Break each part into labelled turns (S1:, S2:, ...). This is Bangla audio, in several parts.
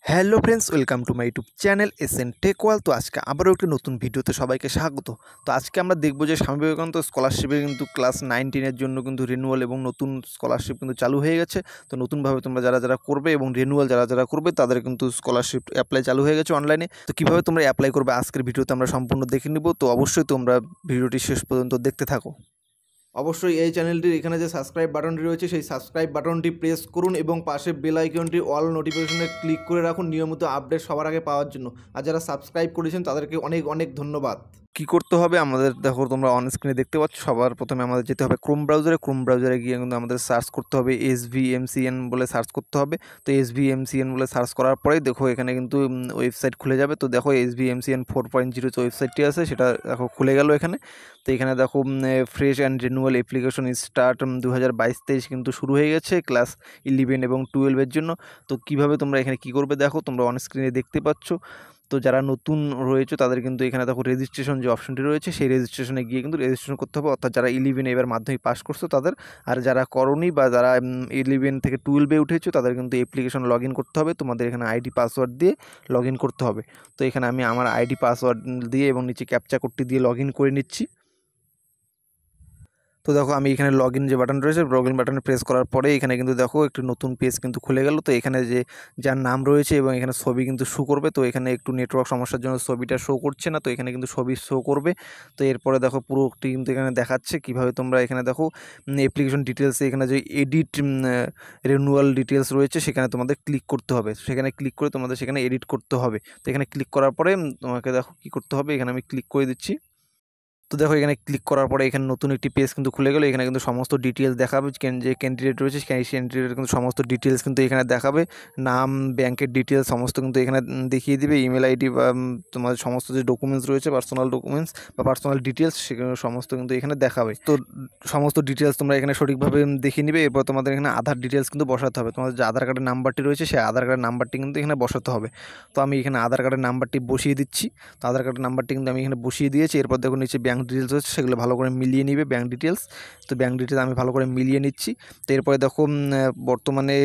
S1: Hello friends, welcome to my YouTube channel SNTechWorld। তো আজকে আবারও একটি নতুন ভিডিওতে সবাইকে স্বাগত। তো আজকে আমরা দেখব যে স্বামী বিবেকানন্দ স্কলারশিপে কিন্তু ক্লাস 19-এর জন্য কিন্তু রিনিউয়াল এবং নতুন স্কলারশিপ কিন্তু চালু হয়ে গেছে। তো নতুনভাবে তোমরা যারা করবে এবং রিনিউয়াল যারা করবে তাদের কিন্তু স্কলারশিপ অ্যাপ্লাই চালু হয়ে গেছে অনলাইনে। তো কীভাবে তোমরা অ্যাপ্লাই করবে আজকের ভিডিওতে আমরা সম্পূর্ণ দেখে নিব। তো অবশ্যই তোমরা ভিডিওটি শেষ পর্যন্ত দেখতে থাকো। অবশ্যই এই চ্যানেলটির এখানে যে সাবস্ক্রাইব বাটনটি রয়েছে সেই সাবস্ক্রাইব বাটনটি প্রেস করুন এবং পাশে বেল আইকনটি অল নোটিফিকেশনে ক্লিক করে রাখুন নিয়মিত আপডেট সবার আগে পাওয়ার জন্য। আর যারা সাবস্ক্রাইব করেছেন তাদেরকে অনেক অনেক ধন্যবাদ। কি করতে হবে আমাদের দেখো, তোমরা অন স্ক্রিনে দেখতে পাচ্ছ। সবার প্রথমে আমাদের যেতে হবে ক্রোম ব্রাউজারে গিয়ে কিন্তু আমাদের সার্চ করতে হবে SVMCN বলে সার্চ করতে হবে। তো SVMCN বলে সার্চ করার পরেই দেখো এখানে কিন্তু ওয়েবসাইট খুলে যাবে। তো দেখো SVMCN 4.0 যে ওয়েবসাইটটি আছে সেটা দেখো খুলে গেল এখানে। তো এখানে দেখো fresh and renewal application start 2022-23 কিন্তু শুরু হয়ে গেছে ক্লাস 11 এবং 12-এর জন্য। তো কিভাবে তোমরা এখানে কি করবে দেখো, তোমরা অন স্ক্রিনে দেখতে পাচ্ছ। তো যারা নতুন রয়েছে তাদের কিন্তু এখানে দেখো রেজিস্ট্রেশন যে অপশনটি রয়েছে সেই রেজিস্ট্রেশনে গিয়ে কিন্তু রেজিস্ট্রেশন করতে হবে, অর্থাৎ যারা 11 এবার মাধ্যমিক পাস করছো তাদের। আর যারা করনি বা যারা 11 থেকে 12-এ উঠেছো তাদের কিন্তু অ্যাপ্লিকেশন লগ ইন করতে হবে। তোমাদের এখানে আইডি পাসওয়ার্ড দিয়ে লগ ইন করতে হবে। তো এখানে আমি আমার আইডি পাসওয়ার্ড দিয়ে এবং নিচে ক্যাপচা কোডটি দিয়ে লগ ইন করে নিচ্ছি। তো দেখো আমি এখানে লগ ইন যে বাটন রয়েছে লগ ইন বাটনে প্রেস করার পরে এখানে কিন্তু দেখো একটি নতুন পেজ কিন্তু খুলে গেল। তো এখানে যে যার নাম রয়েছে এবং এখানে ছবি কিন্তু শো করবে। তো এখানে একটু নেটওয়ার্ক সমস্যার জন্য ছবিটা শো করছে না, তো এখানে কিন্তু ছবি শো করবে। তো এরপরে দেখো পুরোটি কিন্তু এখানে দেখাচ্ছে কীভাবে তোমরা এখানে দেখো অ্যাপ্লিকেশন ডিটেলসে এখানে যে এডিট রিনিউয়াল ডিটেলস রয়েছে সেখানে তোমাদের ক্লিক করতে হবে। সেখানে ক্লিক করে তোমাদের সেখানে এডিট করতে হবে। তো এখানে ক্লিক করার পরে তোমাকে দেখো কী করতে হবে, এখানে আমি ক্লিক করে দিচ্ছি। তো দেখো এখানে ক্লিক করার পরে এখানে নতুন একটি পেজ কিন্তু খুলে গেল। এখানে কিন্তু সমস্ত ডিটেলস দেখাবে, যে ক্যান্ডিডেট রয়েছে সেই ক্যান্ডিডেটের কিন্তু সমস্ত ডিটেলস কিন্তু এখানে দেখাবে। নাম, ব্যাংকের ডিটেলস সমস্ত কিন্তু এখানে দেখিয়ে দিবে। ইমেল আইডি বা তোমাদের সমস্ত যে ডকুমেন্টস রয়েছে, পার্সোনাল ডকুমেন্টস বা পার্সোনাল ডিটেলস সেগুলো সমস্ত কিন্তু এখানে দেখাবে। তো সমস্ত ডিটেলস তোমরা এখানে সঠিকভাবে দেখিয়ে নিবে। এরপর তোমাদের এখানে আধার ডিটেলস কিন্তু বসাতে হবে। তোমাদের যে আধার কার্ডের নাম্বারটি রয়েছে সেই আধার কার্ডের নাম্বারটি কিন্তু এখানে বসাতে হবে। তো আমি এখানে আধার কার্ডের নাম্বারটি বসিয়ে দিচ্ছি। তো আধার কার্ডের নাম্বারটি কিন্তু আমি এখানে বসিয়ে দিয়েছি। এরপর দেখো নিচে ব্যাংক ডিটেলস হচ্ছে সেগুলো ভালো করে মিলিয়ে নিবে ব্যাংক ডিটেলস। তো ব্যাংক ডিটেলস আমি ভালো করে মিলিয়ে নিচ্ছি। তো এরপরে দেখো বর্তমানে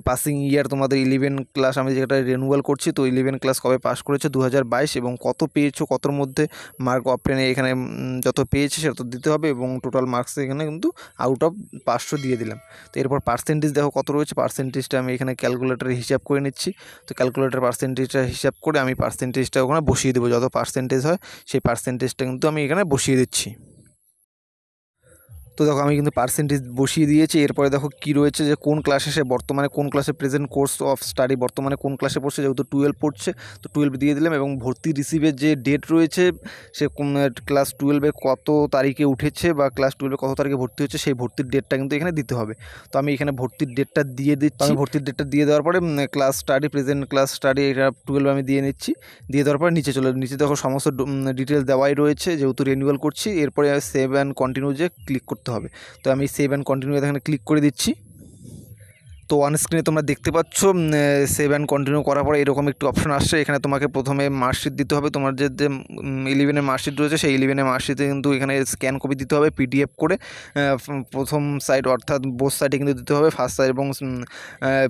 S1: পাসিং ইয়ার তোমাদের 11 ক্লাস আমি যেটা রিনিউয়াল করছি। তো 11 ক্লাস কবে পাস করেছে 2022 এবং কত পেয়েছো, কতর মধ্যে মার্ক অফ 10 এখানে যত পেয়েছে সেটা দিতে হবে এবং টোটাল মার্কস এখানে কিন্তু আউট অফ 500 দিয়ে দিলাম। তো এরপর পার্সেন্টেজ দেখো কত রয়েছে, পার্সেন্টেজটা আমি এখানে ক্যালকুলেটারে হিসাব করে নিচ্ছি। তো ক্যালকুলেটার পার্সেন্টেজটা হিসাব করে আমি পার্সেন্টেজটা ওখানে বসিয়ে দেবো। যত পার্সেন্টেজ হয় সেই পার্সেন্টেজটা কিন্তু আমি এখানে বসিয়ে দিচ্ছি। তো দেখো আমি কিন্তু পার্সেন্টেজ বসিয়ে দিয়েছি। এরপরে দেখো কি রয়েছে যে কোন ক্লাসে সে বর্তমানে কোন ক্লাসে প্রেজেন্ট কোর্স অফ স্টাডি বর্তমানে কোন ক্লাসে পড়ছে, যেহেতু 12 পড়ছে তো 12 দিয়ে দিলাম। এবং ভর্তি রিসিভের যে ডেট রয়েছে সে ক্লাস 12-এ কত তারিখে উঠেছে বা ক্লাস 12-এ কত তারিখে ভর্তি হচ্ছে সেই ভর্তির ডেটটা কিন্তু এখানে দিতে হবে। তো আমি এখানে ভর্তির ডেটটা দিয়ে দিচ্ছি। আমি ভর্তির ডেটটা দিয়ে দেওয়ার পরে class study present class study এটা 12 আমি দিয়ে নিচ্ছি। দিয়ে দেওয়ার পরে নিচে দেখো সমস্ত ডিটেলস দেওয়াই রয়েছে যেহেতু রিনিউয়াল করছি। এরপরে সেভ অ্যান্ড কন্টিনিউ যে ক্লিক করতে হবে। তো আমি সেভ অ্যান্ড কন্টিনিউ এখানে ক্লিক করে দিচ্ছি। তো অন স্ক্রিনে তোমরা দেখতে পাচ্ছ সেভ অ্যান্ড কন্টিনিউ করার পরে এরকম একটি অপশন আসছে। এখানে তোমাকে প্রথমে মার্কশিট দিতে হবে। তোমার যে 11-এর মার্কশিট রয়েছে সেই 11-এর মার্কশিটে কিন্তু এখানে স্ক্যান কপি দিতে হবে PDF করে। প্রথম সাইড অর্থাৎ বোথ সাইডে কিন্তু দিতে হবে, ফার্স্ট সাইড এবং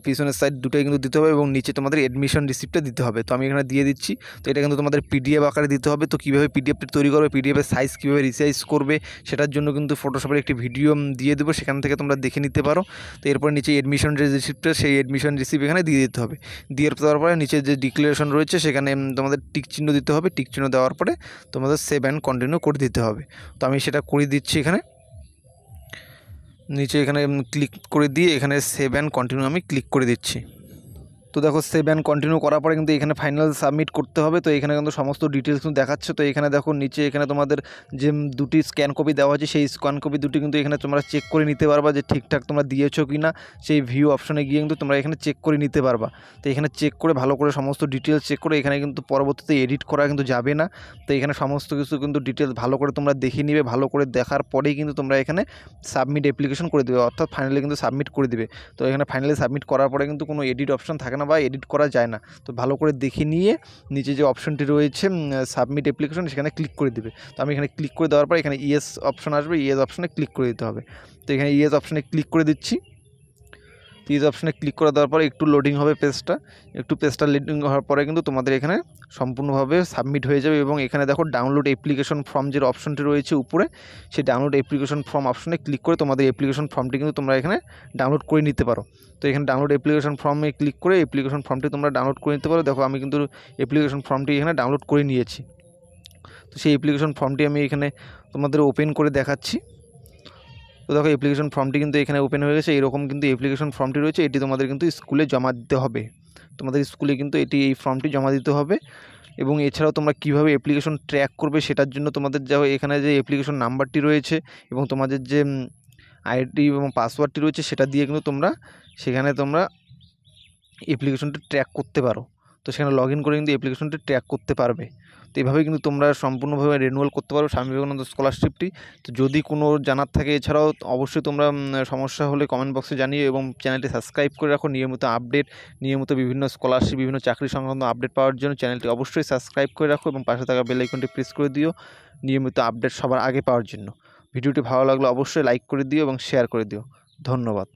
S1: পিছনের সাইড দুটোই কিন্তু দিতে হবে এবং নিচে তোমাদের অ্যাডমিশন রিসিপ্টটা দিতে হবে। তো আমি এখানে দিয়ে দিচ্ছি। তো এটা কিন্তু তোমাদের PDF আকারে দিতে হবে। তো কীভাবে PDFটি তৈরি করবে, PDFের সাইজ কীভাবে রিসাইজ করবে সেটার জন্য কিন্তু ফটোশপের একটি ভিডিও দিয়ে দেবো, সেখান থেকে তোমরা দেখে নিতে পারো। তো এরপর নিচে অ্যাডমিশন রিসিপ্টটা সেই অ্যাডমিশন রিসিপ্ট এখানে দিয়ে দিতে হবে। দিয়ে দেওয়ার পরে নিচে যে ডিক্লারেশন রয়েছে সেখানে তোমাদের টিক চিহ্ন দিতে হবে। টিক চিহ্ন দেওয়ার পরে তোমাদের সেভ অ্যান্ড কন্টিনিউ করে দিতে হবে। তো আমি সেটা করে দিচ্ছি। এখানে নিচে এখানে ক্লিক করে দিয়ে এখানে সেভ অ্যান্ড কন্টিনিউ আমি ক্লিক করে দিচ্ছি। তো দেখো সেভ অ্যান্ড কন্টিনিউ করার পরে কিন্তু এখানে ফাইনাল সাবমিট করতে হবে। তো এখানে কিন্তু সমস্ত ডিটেলস কিন্তু দেখাচ্ছে। তো এখানে দেখো নিচে এখানে তোমাদের যে দুটি স্ক্যান কপি দেওয়া আছে সেই স্ক্যান কপি দুটি কিন্তু এখানে তোমরা চেক করে নিতে পারবা যে ঠিকঠাক তোমরা দিয়েছো কি না। সেই ভিউ অপশনে গিয়ে কিন্তু তোমরা এখানে চেক করে নিতে পারবা। তো এখানে চেক করে ভালো করে সমস্ত ডিটেলস চেক করে এখানে কিন্তু পরবর্তীতে এডিট করা কিন্তু যাবে না। তো এখানে সমস্ত কিছু কিন্তু ডিটেলস ভালো করে তোমরা দেখে নিবে। ভালো করে দেখার পরেই কিন্তু তোমরা এখানে সাবমিট অ্যাপ্লিকেশন করে দেবে, অর্থাৎ ফাইনালি কিন্তু সাবমিট করে দিবে। তো এখানে ফাইনালি সাবমিট করার পরে কিন্তু কোনো এডিট অপশন থাকে না বা এডিট করা যায় না। তো ভালো করে দেখে নিয়ে নিচে যে অপশনটি রয়েছে সাবমিট অ্যাপ্লিকেশন সেখানে ক্লিক করে দিবে। তো আমি এখানে ক্লিক করে দেওয়ার পর এখানে অপশন আসবে, অপশনে ক্লিক করে দিতে হবে। তো এখানে অপশনে ক্লিক করে দিচ্ছি। তো এই অপশানে ক্লিক করে দেওয়ার পরে একটু লোডিং হবে পেজটা, লোডিং হওয়ার পরে কিন্তু তোমাদের এখানে সম্পূর্ণভাবে সাবমিট হয়ে যাবে। এবং এখানে দেখো ডাউনলোড অ্যাপ্লিকেশন ফর্ম যে অপশনটি রয়েছে উপরে, সেই ডাউনলোড অ্যাপ্লিকেশন ফর্ম অপশনে ক্লিক করে তোমাদের অ্যাপ্লিকেশন ফর্মটি কিন্তু তোমরা এখানে ডাউনলোড করে নিতে পারো। তো এখানে ডাউনলোড অ্যাপ্লিকেশন ফর্মে ক্লিক করে অ্যাপ্লিকেশন ফর্মটি তোমরা ডাউনলোড করে নিতে পারো। দেখো আমি কিন্তু অ্যাপ্লিকেশন ফর্মটি এখানে ডাউনলোড করে নিয়েছি। তো সেই অ্যাপ্লিকেশন ফর্মটি আমি এখানে তোমাদের ওপেন করে দেখাচ্ছি। তো দেখো অ্যাপ্লিকেশন ফর্মটি কিন্তু এখানে ওপেন হয়ে গেছে। এরকম কিন্তু অ্যাপ্লিকেশন ফর্মটি রয়েছে, এটি তোমাদের কিন্তু স্কুলে জমা দিতে হবে। তোমাদের স্কুলে কিন্তু এই ফর্মটি জমা দিতে হবে। এবং এছাড়াও তোমরা কীভাবে অ্যাপ্লিকেশন ট্র্যাক করবে সেটার জন্য তোমাদের যা এখানে যে অ্যাপ্লিকেশন নাম্বারটি রয়েছে এবং তোমাদের যে আইডি এবং পাসওয়ার্ডটি রয়েছে সেটা দিয়ে কিন্তু সেখানে তোমরা অ্যাপ্লিকেশনটি ট্র্যাক করতে পারো। তো সেখানে লগ ইন করে কিন্তু অ্যাপ্লিকেশনটি ট্র্যাক করতে পারবে। তো এইভাবেই কিন্তু তোমরা সম্পূর্ণভাবে রিনিউয়াল করতে পারো স্বামী বিবেকানন্দ স্কলারশিপটি। তো যদি কোনো জানার থাকে এছাড়াও অবশ্যই তোমরা সমস্যা হলে কমেন্ট বক্সে জানিও এবং চ্যানেলটি সাবস্ক্রাইব করে রাখো। নিয়মিত বিভিন্ন স্কলারশিপ, বিভিন্ন চাকরি সংক্রান্ত আপডেট পাওয়ার জন্য চ্যানেলটি অবশ্যই সাবস্ক্রাইব করে রাখো এবং পাশে থাকা বেল আইকনটি প্রেস করে দিও নিয়মিত আপডেট সবার আগে পাওয়ার জন্য। ভিডিওটি ভালো লাগলে অবশ্যই লাইক করে দিও এবং শেয়ার করে দিও। ধন্যবাদ।